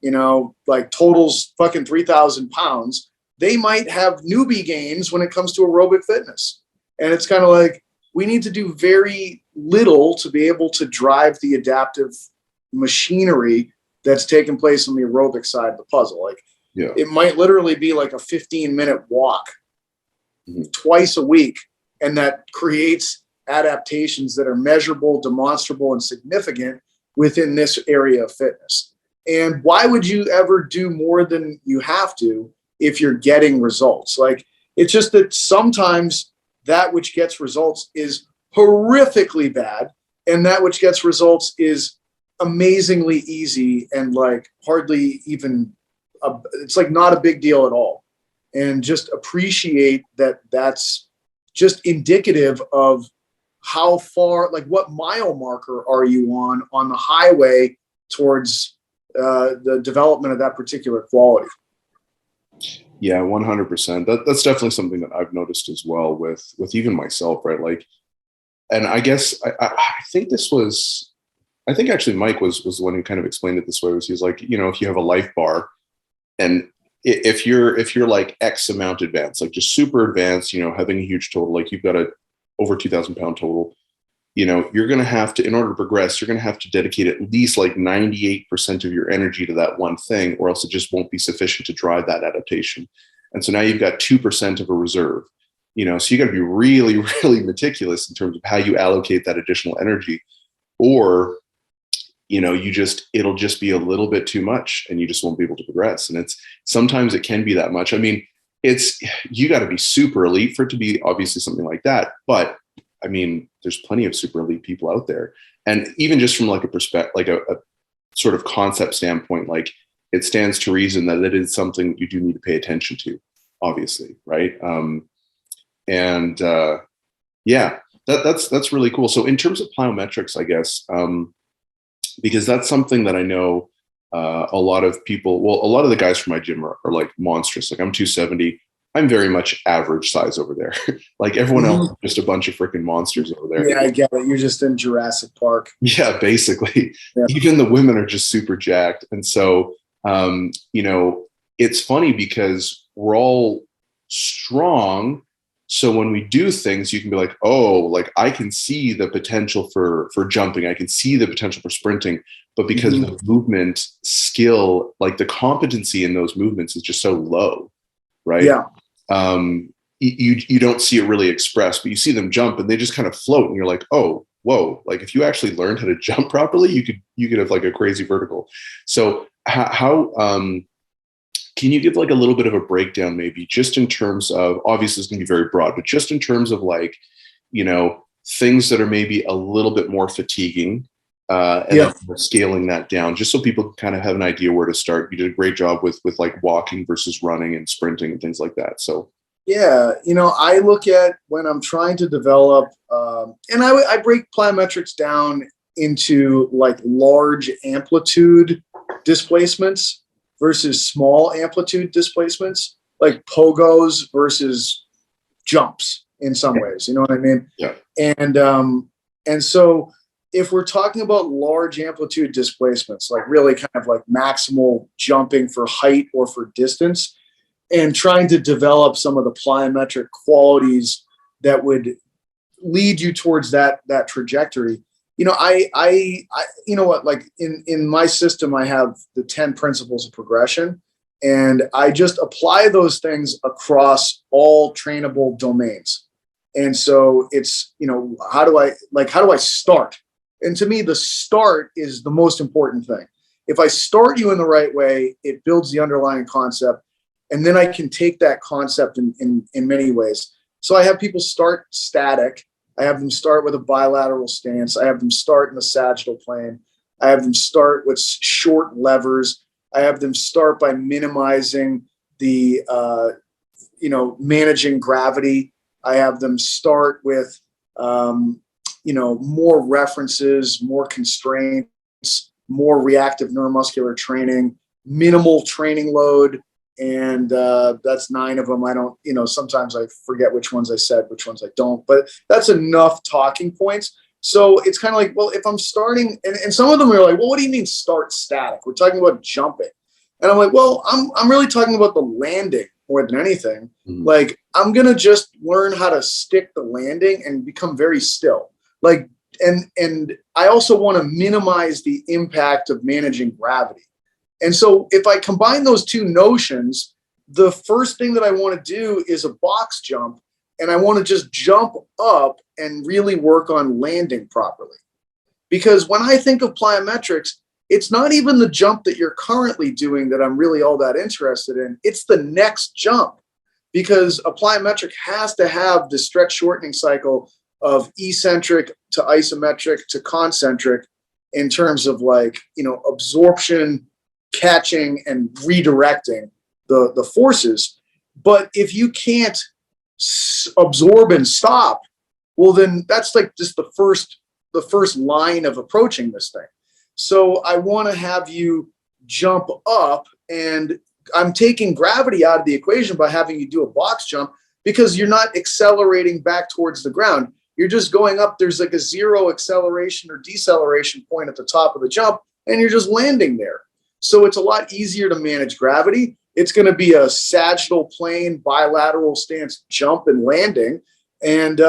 like totals fucking 3,000 pounds, they might have newbie gains when it comes to aerobic fitness. And it's kind of like, we need to do very little to be able to drive the adaptive machinery that's taking place on the aerobic side of the puzzle. Like, it might literally be like a 15-minute walk twice a week. And that creates adaptations that are measurable, demonstrable, and significant within this area of fitness. And why would you ever do more than you have to if you're getting results? Like, it's just that sometimes that which gets results is horrifically bad, and that which gets results is amazingly easy and like hardly even, it's like not a big deal at all. And just appreciate that that's just indicative of how far, like what mile marker are you on the highway towards the development of that particular quality. Yeah, 100%. That's definitely something that I've noticed as well with even myself, right? Like, and I guess I think I think actually Mike was the one who kind of explained it this way. He was like, if you have a life bar, and if you're like X amount advanced, like just super advanced, having a huge total, like you've got a over 2,000 pound total, you're going to have to, in order to progress, you're going to have to dedicate at least like 98% of your energy to that one thing, or else it just won't be sufficient to drive that adaptation. And so now you've got 2% of a reserve, so you got to be really, really meticulous in terms of how you allocate that additional energy, or, it'll just be a little bit too much and you just won't be able to progress. And sometimes it can be that much. I mean, you got to be super elite for it to be obviously something like that. But I mean, there's plenty of super elite people out there. And even just from like a perspective, like a sort of concept standpoint, like it stands to reason that it is something you do need to pay attention to, obviously. Right. That's really cool. So in terms of plyometrics, I guess, because that's something that I know a lot of people, well, a lot of the guys from my gym are like monstrous. Like I'm 270. I'm very much average size over there. Like everyone else is just a bunch of freaking monsters over there. Yeah, I get it. You're just in Jurassic Park. Yeah, basically. Yeah. Even the women are just super jacked. And so, it's funny because we're all strong. So when we do things, you can be like, oh, like I can see the potential for jumping. I can see the potential for sprinting. But because the movement skill, like the competency in those movements is just so low, right? Yeah. You don't see it really expressed, but you see them jump and they just kind of float and you're like, oh, whoa. Like if you actually learned how to jump properly, you could have like a crazy vertical. So how can you give like a little bit of a breakdown, maybe just in terms of, obviously it's going to be very broad, but just in terms of like, things that are maybe a little bit more fatiguing, and then scaling that down, just so people can kind of have an idea where to start. You did a great job with like walking versus running and sprinting and things like that. So yeah, I look at when I'm trying to develop, and I break plyometrics down into like large amplitude displacements versus small amplitude displacements, like pogos versus jumps in some ways. You know what I mean? Yeah. And so if we're talking about large amplitude displacements, like really kind of like maximal jumping for height or for distance, and trying to develop some of the plyometric qualities that would lead you towards that trajectory. I like in my system, I have the 10 principles of progression, and I just apply those things across all trainable domains. And so it's, how do I start? And to me, the start is the most important thing. If I start you in the right way, it builds the underlying concept. And then I can take that concept in many ways. So I have people start static. I have them start with a bilateral stance. I have them start in the sagittal plane. I have them start with short levers. I have them start by minimizing the, managing gravity. I have them start with, more references, more constraints, more reactive neuromuscular training, minimal training load, And that's 9 of them. I don't, sometimes I forget which ones I said, which ones I don't, but that's enough talking points. So it's kind of like, well, if I'm starting, and some of them are like, well, what do you mean start static? We're talking about jumping. And I'm like, well, I'm really talking about the landing more than anything. Mhm. Like, I'm going to just learn how to stick the landing and become very still. Like, and I also want to minimize the impact of managing gravity. And so if I combine those two notions, the first thing that I want to do is a box jump, and I want to just jump up and really work on landing properly. Because when I think of plyometrics, it's not even the jump that you're currently doing that I'm really all that interested in. It's the next jump, because a plyometric has to have the stretch shortening cycle of eccentric to isometric to concentric in terms of like, absorption, catching, and redirecting the forces. But if you can't absorb and stop, well, then that's like just the first line of approaching this thing. So I want to have you jump up, and I'm taking gravity out of the equation by having you do a box jump, because you're not accelerating back towards the ground. You're just going up. There's like a 0 acceleration or deceleration point at the top of the jump, and you're just landing there. So it's a lot easier to manage gravity. It's going to be a sagittal plane, bilateral stance jump and landing. And,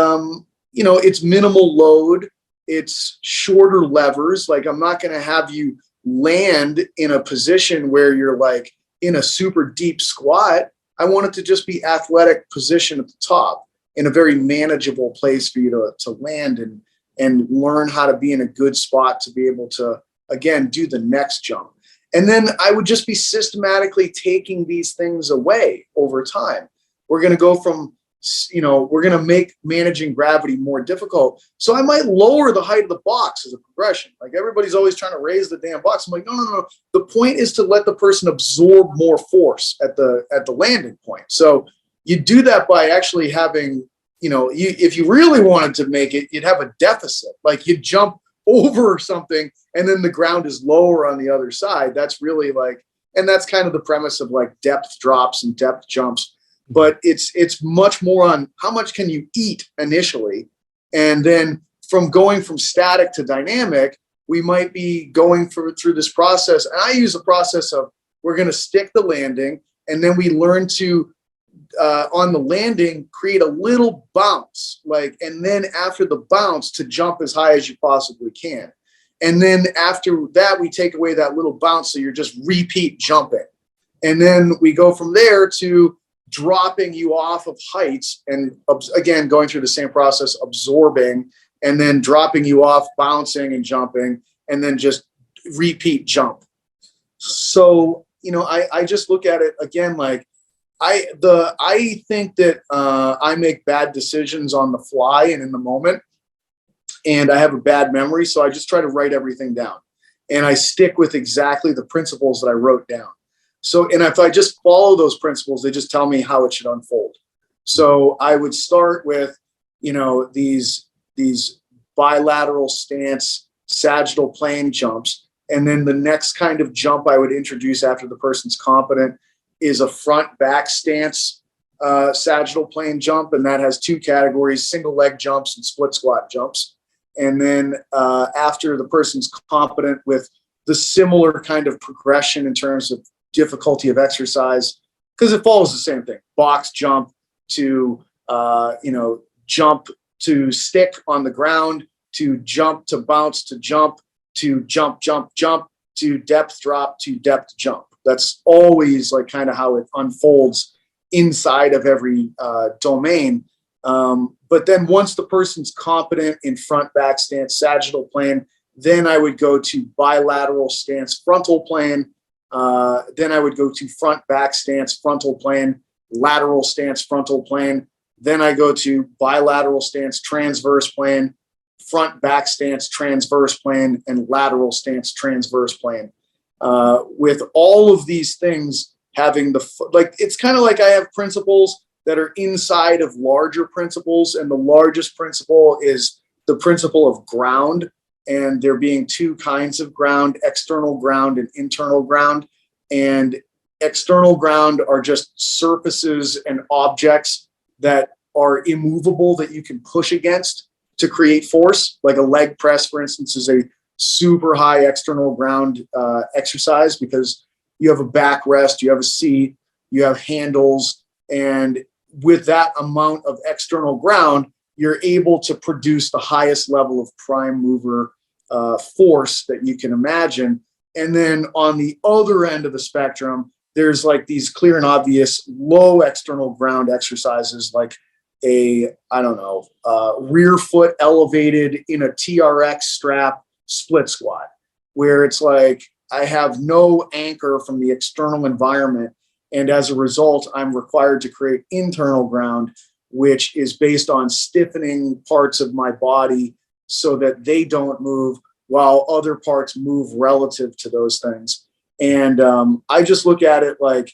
it's minimal load. It's shorter levers. Like, I'm not going to have you land in a position where you're like in a super deep squat. I want it to just be athletic position at the top in a very manageable place for you to land and learn how to be in a good spot to be able to, again, do the next jump. And then I would just be systematically taking these things away over time. We're going to go from, we're going to make managing gravity more difficult. So I might lower the height of the box as a progression. Like, everybody's always trying to raise the damn box. I'm like, no. The point is to let the person absorb more force at the landing point. So you do that by actually having, if you really wanted to make it, you'd have a deficit. Like, you'd jump over something and then the ground is lower on the other side. That's really like, and that's kind of the premise of like depth drops and depth jumps. But it's much more on how much can you eat initially. And then from going from static to dynamic, we might be going through this process. And I use the process of, we're going to stick the landing, and then we learn to, on the landing, create a little bounce, and then after the bounce, to jump as high as you possibly can. And then after that, we take away that little bounce, so you're just repeat jumping. And then we go from there to dropping you off of heights, and again, going through the same process, absorbing, and then dropping you off, bouncing and jumping, and then just repeat jump. So, I just look at it again, like, I think that I make bad decisions on the fly and in the moment, and I have a bad memory. So I just try to write everything down, and I stick with exactly the principles that I wrote down. So, and if I just follow those principles, they just tell me how it should unfold. So I would start with, these bilateral stance, sagittal plane jumps. And then the next kind of jump I would introduce after the person's competent is a front back stance, sagittal plane jump. And that has 2 categories: single leg jumps and split squat jumps. And then after the person's competent with the similar kind of progression in terms of difficulty of exercise, because it follows the same thing: box jump to jump to stick on the ground, to jump to bounce to jump to jump to depth drop to depth jump. That's always like kind of how it unfolds inside of every domain. But then once the person's competent in front back stance, sagittal plane, then I would go to bilateral stance, frontal plane. Then I would go to front back stance, frontal plane, lateral stance, frontal plane. Then I go to bilateral stance, transverse plane, front back stance, transverse plane, and lateral stance, transverse plane. With all of these things having it's kind of like I have principles that are inside of larger principles. And the largest principle is the principle of ground. And there being 2 kinds of ground: external ground and internal ground. And external ground are just surfaces and objects that are immovable that you can push against to create force. Like a leg press, for instance, is a super high external ground exercise because you have a backrest, you have a seat, you have handles, and with that amount of external ground, you're able to produce the highest level of prime mover force that you can imagine. And then on the other end of the spectrum, there's like these clear and obvious low external ground exercises, like a, I don't know, rear foot elevated in a TRX strap split squat, where it's like I have no anchor from the external environment. And as a result, I'm required to create internal ground, which is based on stiffening parts of my body so that they don't move while other parts move relative to those things. And I just look at it like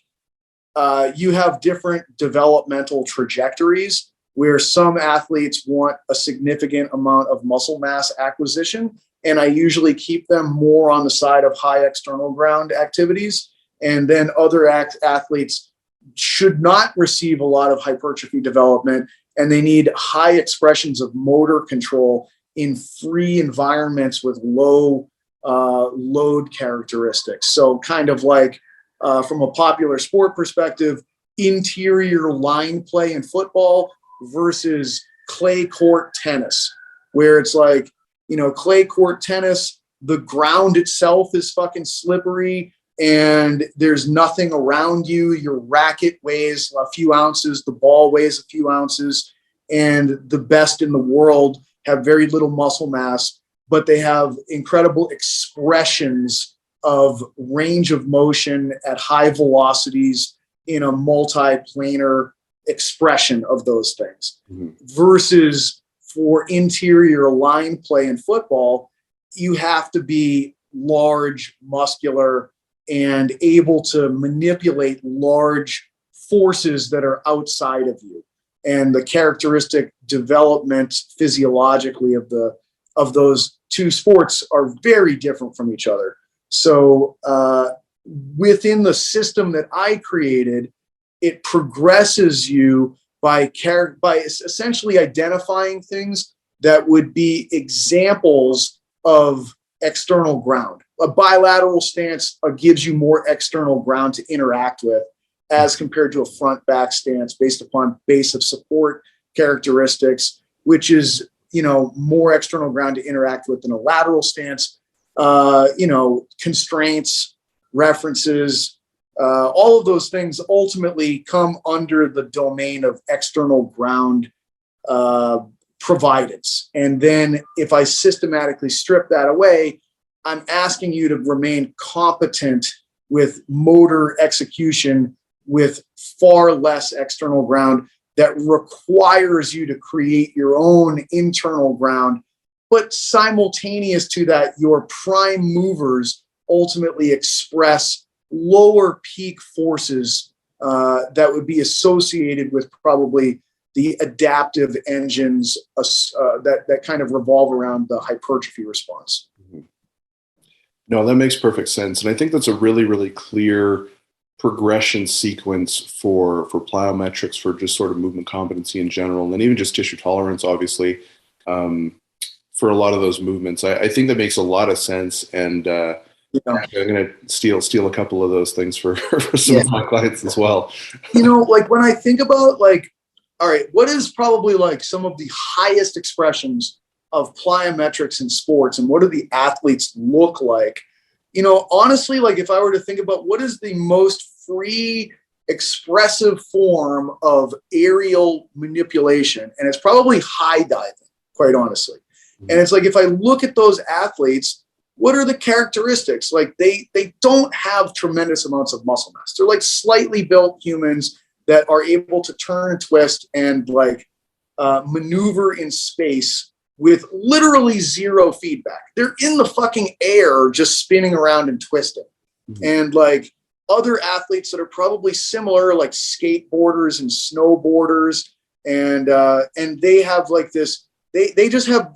you have different developmental trajectories where some athletes want a significant amount of muscle mass acquisition. And I usually keep them more on the side of high external ground activities. And then other athletes should not receive a lot of hypertrophy development, and they need high expressions of motor control in free environments with low load characteristics. So kind of like from a popular sport perspective, interior line play in football versus clay court tennis, where it's like, you know, clay court tennis, the ground itself is fucking slippery and there's nothing around you. Your racket weighs a few ounces, the ball weighs a few ounces, and the best in the world have very little muscle mass, but they have incredible expressions of range of motion at high velocities in a multi-planar expression of those things. Mm-hmm. Versus for interior line play in football, you have to be large, muscular, and able to manipulate large forces that are outside of you. And the characteristic development physiologically of those two sports are very different from each other. So within the system that I created, it progresses you by essentially identifying things that would be examples of external ground. A bilateral stance gives you more external ground to interact with as compared to a front back stance based upon base of support characteristics, which is, you know, more external ground to interact with than a lateral stance. You know, constraints, references, all of those things ultimately come under the domain of external ground providence. And then if I systematically strip that away, I'm asking you to remain competent with motor execution with far less external ground that requires you to create your own internal ground. But simultaneous to that, your prime movers ultimately express lower peak forces that would be associated with probably the adaptive engines that kind of revolve around the hypertrophy response. No, that makes perfect sense. And I think that's a really, really clear progression sequence for plyometrics, for just sort of movement competency in general, and then even just tissue tolerance, obviously, for a lot of those movements. I think that makes a lot of sense. And I'm going to steal a couple of those things for some of my clients as well. You know, like when I think about like, all right, what is probably like some of the highest expressions of plyometrics in sports, and what do the athletes look like? You know, honestly, like if I were to think about what is the most free, expressive form of aerial manipulation, and it's probably high diving, quite honestly. Mm-hmm. And it's like, if I look at those athletes, what are the characteristics? Like they don't have tremendous amounts of muscle mass. They're like slightly built humans that are able to turn and twist and like maneuver in space with literally zero feedback. They're in the fucking air just spinning around and twisting. Mm-hmm. And like other athletes that are probably similar, like skateboarders and snowboarders, and they have like this, they just have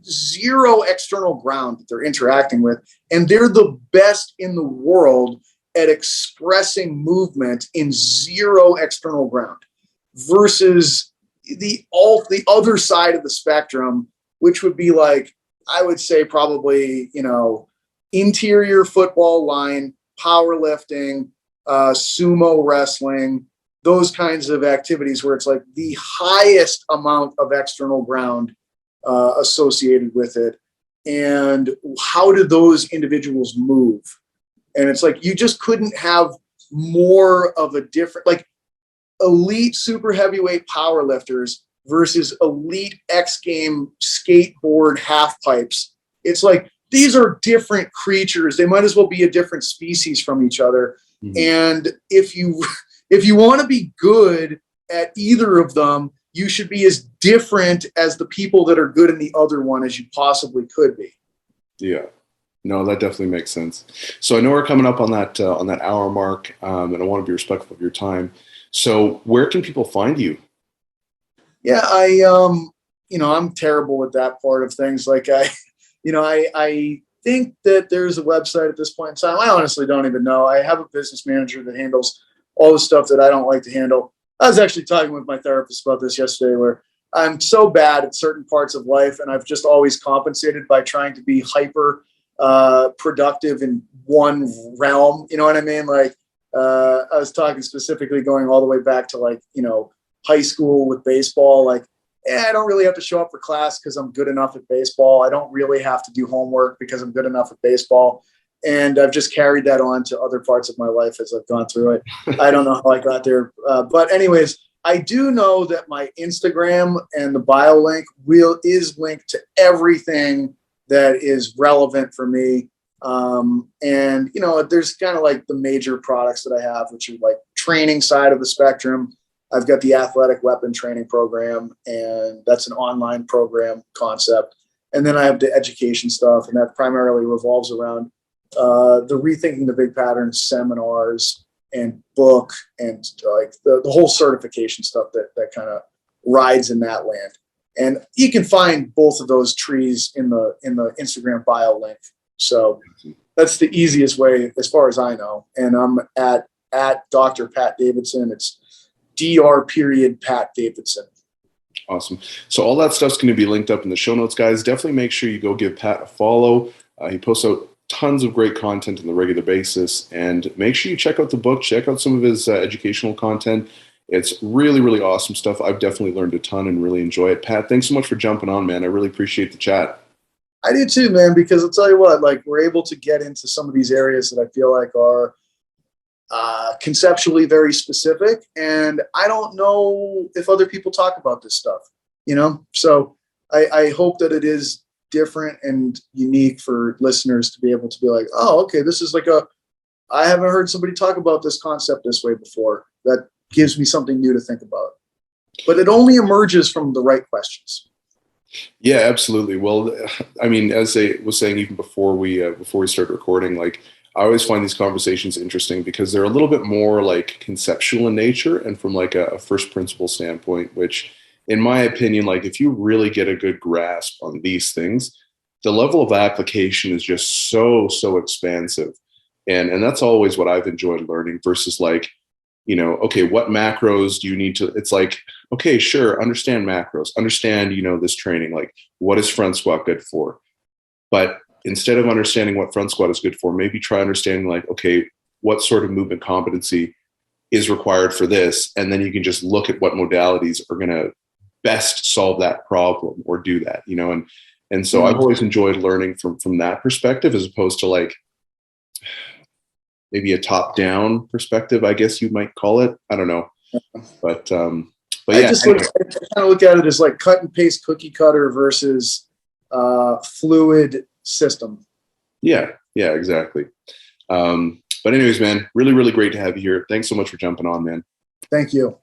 zero external ground that they're interacting with, and they're the best in the world at expressing movement in zero external ground versus the other side of the spectrum, which would be like, I would say probably, interior football line, powerlifting, sumo wrestling, those kinds of activities where it's like the highest amount of external ground associated with it. And how do those individuals move? And it's like, you just couldn't have more of a different, like elite super heavyweight powerlifters versus elite X game skateboard half pipes. It's like, these are different creatures. They might as well be a different species from each other. Mm-hmm. And if you want to be good at either of them, you should be as different as the people that are good in the other one as you possibly could be. Yeah. No, that definitely makes sense. So I know we're coming up on that hour mark, and I want to be respectful of your time. So where can people find you? Yeah, I'm terrible with that part of things. Like I think that there's a website at this point in time. I honestly don't even know. I have a business manager that handles all the stuff that I don't like to handle. I was actually talking with my therapist about this yesterday, where I'm so bad at certain parts of life, and I've just always compensated by trying to be hyper productive in one realm. You know what I mean? Like I was talking specifically going all the way back to high school with baseball. Like, I don't really have to show up for class because I'm good enough at baseball. I don't really have to do homework because I'm good enough at baseball. And I've just carried that on to other parts of my life as I've gone through it. I don't know how I got there. But anyways, I do know that my Instagram and the bio link is linked to everything that is relevant for me. And there's kind of like the major products that I have, which are like training side of the spectrum. I've got the athletic weapon training program, and that's an online program concept. And then I have the education stuff, and that primarily revolves around the Rethinking the Big Patterns seminars and book, and like the whole certification stuff that kind of rides in that land. And you can find both of those trees in the Instagram bio link. So that's the easiest way as far as I know. And I'm at Dr. Pat Davidson. It's Dr. Pat Davidson. Awesome. So all that stuff's going to be linked up in the show notes, guys. Definitely make sure you go give Pat a follow. He posts out tons of great content on a regular basis, and make sure you check out the book, check out some of his educational content. It's really, really awesome stuff. I've definitely learned a ton and really enjoy it. Pat, thanks so much for jumping on, man. I really appreciate the chat. I do too, man, because I'll tell you what, like, we're able to get into some of these areas that I feel like are conceptually very specific, and I don't know if other people talk about this stuff, so I hope that it is different and unique for listeners to be able to be like, oh, okay, this is like I haven't heard somebody talk about this concept this way before. That gives me something new to think about, but it only emerges from the right questions. Yeah, absolutely. Well, I mean, as I was saying even before we started recording, like, I always find these conversations interesting because they're a little bit more like conceptual in nature and from like a first principle standpoint, which in my opinion, like if you really get a good grasp on these things, the level of application is just so expansive. And that's always what I've enjoyed learning versus like, okay, what macros do you need to, it's like, okay, sure, understand macros, understand, this training, like what is front squat good for? But instead of understanding what front squat is good for, maybe try understanding like, okay, what sort of movement competency is required for this? And then you can just look at what modalities are going to best solve that problem or do that, and so I've always enjoyed learning from that perspective as opposed to like maybe a top-down perspective, I guess you might call it. I don't know. But yeah. I kind of look at it as like cut and paste cookie cutter versus fluid system. Yeah, exactly. But anyways, man, really, really great to have you here. Thanks so much for jumping on, man. Thank you.